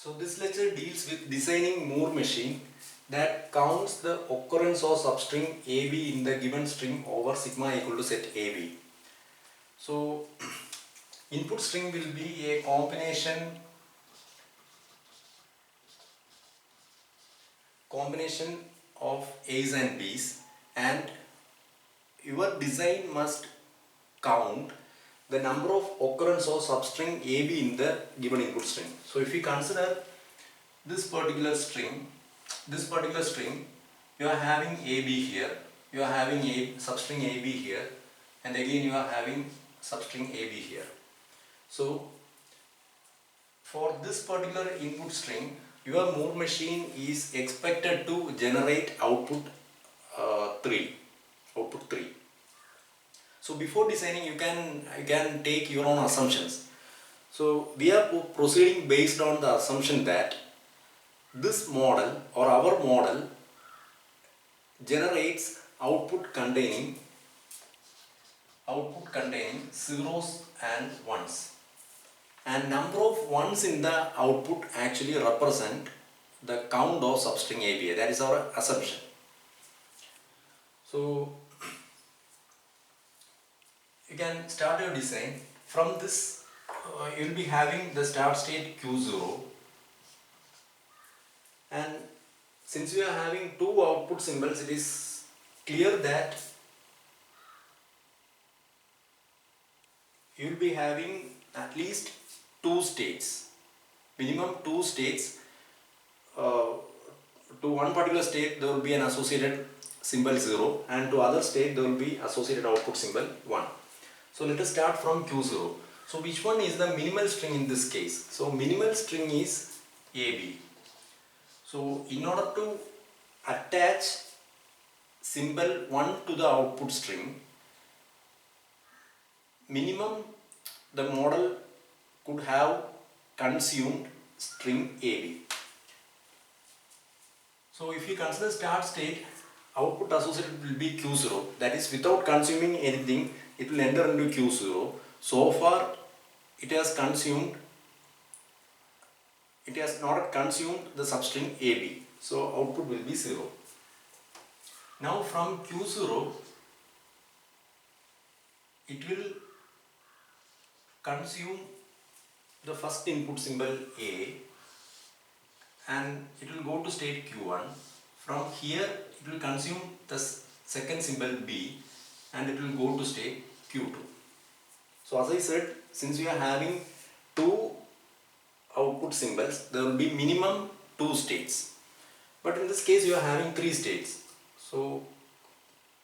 So this lecture deals with designing Moore machine that counts the occurrence of substring AB in the given string over sigma equal to set AB. So input string will be a combination of A's and B's, and your design must count the number of occurrence of substring AB in the given input string. So if we consider this particular string, you are having AB here, you are having a substring AB here, and again you are having substring AB here. So for this particular input string, your Moore machine is expected to generate output 3. So before designing, you can take your own assumptions. So we are proceeding based on the assumption that this model or our model generates output containing zeros and ones, and number of ones in the output actually represent the count of substring AB. That is our assumption. So you can start your design. From this you will be having the start state Q0, and since we are having two output symbols, it is clear that you will be having at least two states, minimum two states. To one particular state there will be an associated symbol 0, and to other state there will be associated output symbol 1. So let us start from Q0. So which one is the minimal string in this case? So minimal string is AB. So in order to attach symbol 1 to the output string, minimum the model could have consumed string AB. So if you consider start state, output associated will be Q0, that is without consuming anything it will enter into Q0. So far it has not consumed the substring AB, so output will be 0. Now from Q0 it will consume the first input symbol A, and it will go to state Q1. From here it will consume the second symbol B, and it will go to state Q2. So as I said, since we are having two output symbols, there will be minimum two states, but in this case you are having three states. So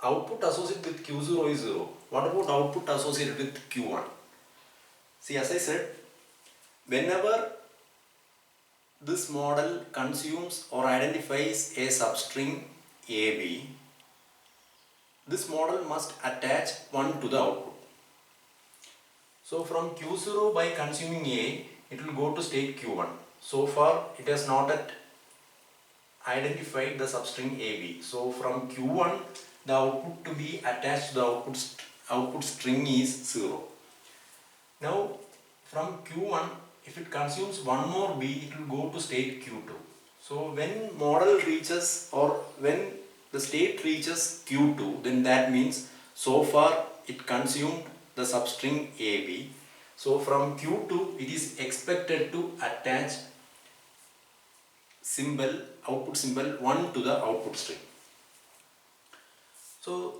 output associated with Q0 is 0. What about output associated with Q1? See, as I said, whenever this model consumes or identifies a substring AB, this model must attach 1 to the output. So from Q0 by consuming A, it will go to state Q1. So far it has not yet identified the substring AB. So from Q1 the output to be attached to the output string is 0. Now from Q1, if it consumes one more B, it will go to state Q2. So when model reaches, or when the state reaches Q2, then that means so far it consumed the substring AB. So from Q2 it is expected to attach output symbol 1 to the output string. So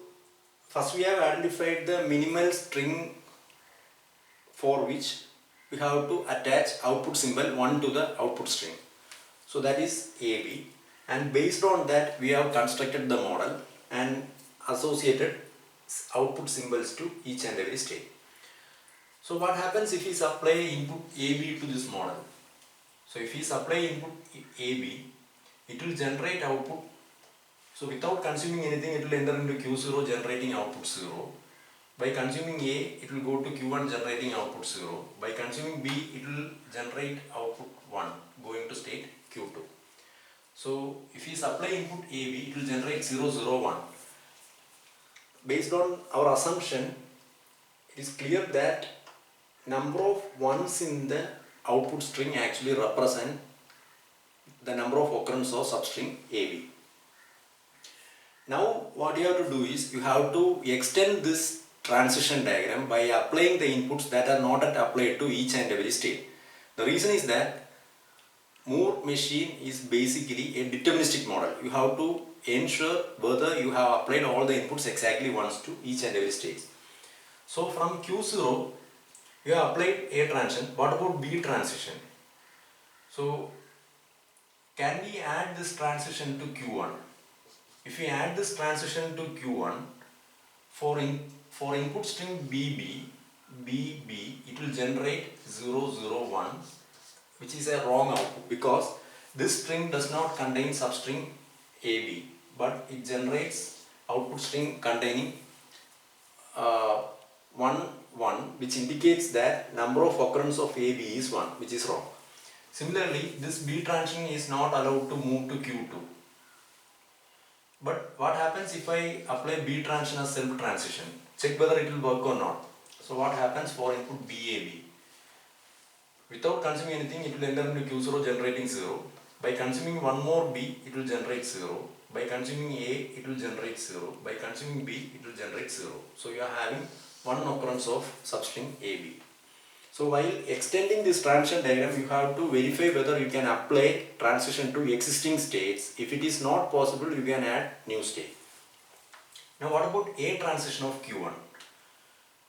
first we have identified the minimal string for which we have to attach output symbol 1 to the output string. So that is AB, and based on that we have constructed the model and associated output symbols to each and every state. So what happens if we supply input AB to this model? So if we supply input AB, it will generate output. So without consuming anything, it will enter into Q0 generating output 0. By consuming A, it will go to Q1 generating output 0. By consuming B, it will generate output 1 going to state Q2. So if we supply input AB, it will generate 0, 0, 1. Based on our assumption, it is clear that number of ones in the output string actually represent the number of occurrence of substring AB. Now what you have to do is you have to extend this transition diagram by applying the inputs that are not yet applied to each and every state. The reason is that Moore machine is basically a deterministic model. You have to ensure whether you have applied all the inputs exactly once to each and every state. So from Q0 you have applied A transition. What about B transition? So can we add this transition to Q1? If we add this transition to Q1 for input string BB, it will generate 001, which is a wrong output because this string does not contain substring AB, but it generates output string containing 1, which indicates that number of occurrence of AB is 1, which is wrong. Similarly, this B transition is not allowed to move to Q2. But what happens if I apply B transition as self transition? Check whether it will work or not. So what happens for input BAB? Without consuming anything, it will enter into Q0 generating 0. By consuming one more B, it will generate 0. By consuming A, it will generate 0. By consuming B, it will generate 0. So you are having one occurrence of substring AB. So while extending this transition diagram, you have to verify whether you can apply transition to existing states. If it is not possible, you can add new state. Now what about A transition of Q1?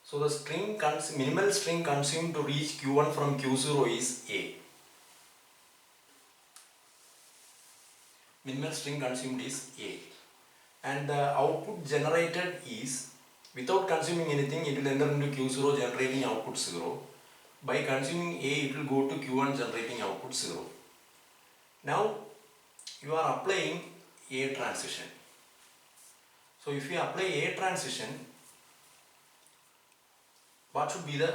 So the minimal string consumed to reach Q1 from Q0 is A. Minimal string consumed is A. And the output generated is, without consuming anything, it will enter into Q0 generating output 0. By consuming A, it will go to Q1 generating output 0. Now you are applying A transition. So if you apply A transition, what should be the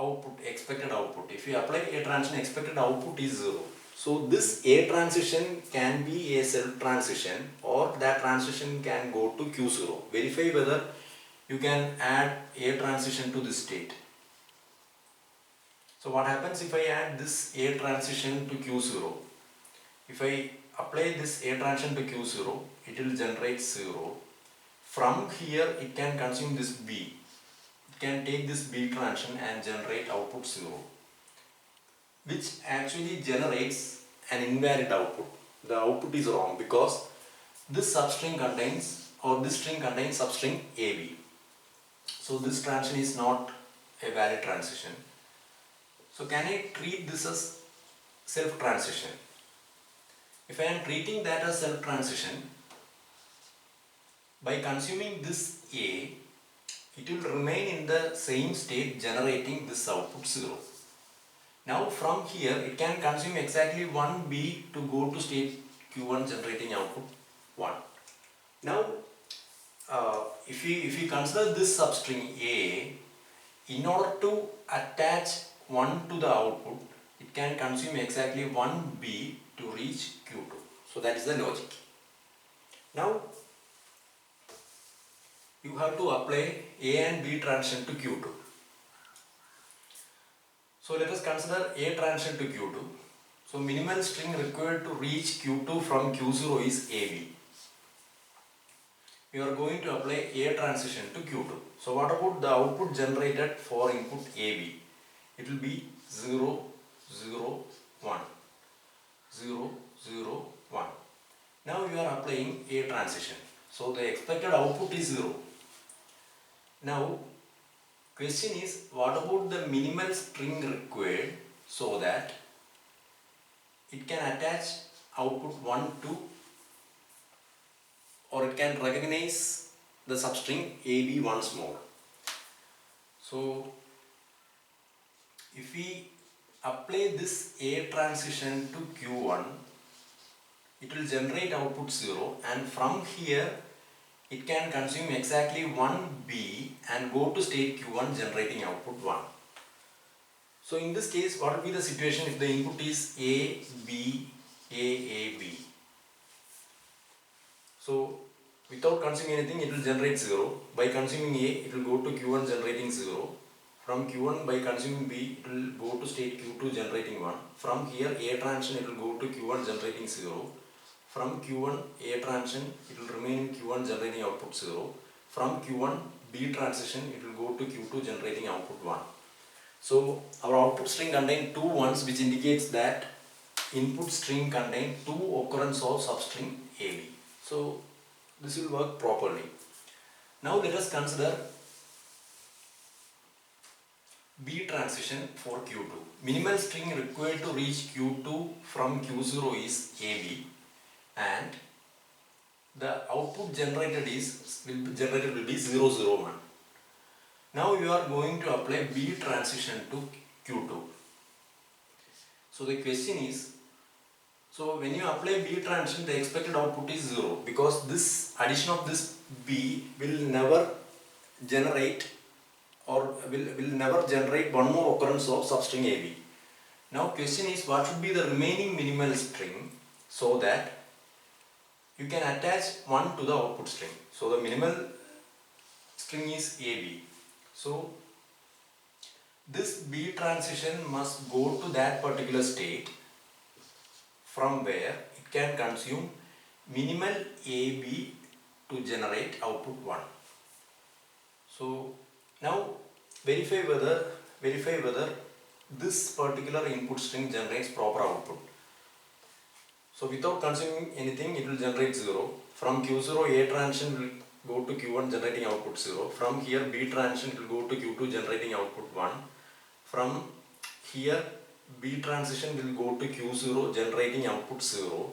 output, expected output? If you apply A transition, expected output is 0. So this A transition can be a self transition, or that transition can go to Q0. Verify whether you can add A transition to this state. So what happens if I add this A transition to Q0? If I apply this A transition to Q0, it will generate 0. From here it can consume this B. It can take this B transition and generate output 0, which actually generates an invalid output. The output is wrong because this substring contains, or this string contains substring AB. So this transition is not a valid transition. So can I treat this as self transition? If I am treating that as self transition, by consuming this A, it will remain in the same state generating this output 0. Now from here it can consume exactly one B to go to state Q1 generating output 1. Now if we consider this substring A, in order to attach 1 to the output, it can consume exactly 1 B to reach Q2. So that is the logic. Now you have to apply A and B transition to Q2. So let us consider A transition to Q2. So minimal string required to reach Q2 from Q0 is AB. We are going to apply A transition to Q2. So what about the output generated for input AB? It will be 0, 0, 1. 0, 0, 1. Now you are applying A transition. So the expected output is 0. Now question is, what about the minimal string required so that it can attach output 1 to, or it can recognize the substring AB once more. So if we apply this A transition to Q1, it will generate output 0, and from here it can consume exactly 1 B and go to state Q1 generating output 1. So in this case, what will be the situation if the input is A, B, A, B? So without consuming anything, it will generate 0. By consuming A, it will go to Q1 generating 0. From Q1 by consuming B, it will go to state Q2 generating 1. From here A transition, it will go to Q1 generating 0. From Q1 A transition, it will remain in Q1 generating output 0. From Q1 B transition, it will go to Q2 generating output 1. So our output string contains two ones, which indicates that input string contains two occurrence of substring AB. So this will work properly. Now let us consider B transition for Q2. Minimal string required to reach Q2 from Q0 is AB, and the output generated will be 0, 0, 1. Now you are going to apply B transition to Q2. So the question is, so when you apply B transition, the expected output is 0, because this addition of this B will never generate will never generate one more occurrence of substring AB. Now question is, what should be the remaining minimal string so that you can attach 1 to the output string. So the minimal string is AB. So this B transition must go to that particular state from where it can consume minimal AB to generate output 1. So now verify whether this particular input string generates proper output. So without consuming anything, it will generate 0. From Q0 A transition will go to Q1 generating output 0. From here B transition will go to Q2 generating output 1. From here B transition will go to Q0 generating output 0.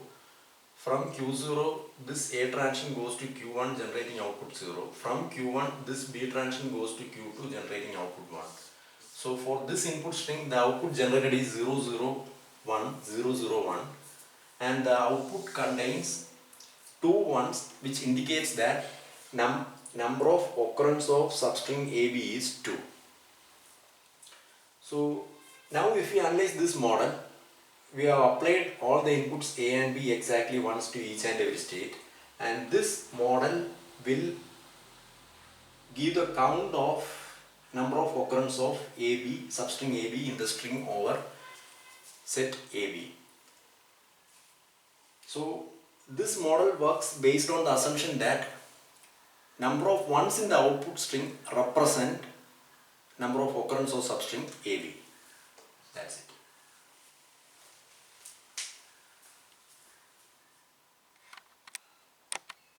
From Q0 this A transition goes to Q1 generating output 0. From Q1 this B transition goes to Q2 generating output 1. So for this input string, the output generated is 0, 0, 1, 0, 0, 1, and the output contains two ones, which indicates that number of occurrence of substring AB is 2. So now if we analyze this model, we have applied all the inputs A and B exactly once to each and every state, and this model will give the count of number of occurrence of AB, substring AB in the string over set AB. So this model works based on the assumption that number of ones in the output string represent number of occurrence of substring AB. That's it.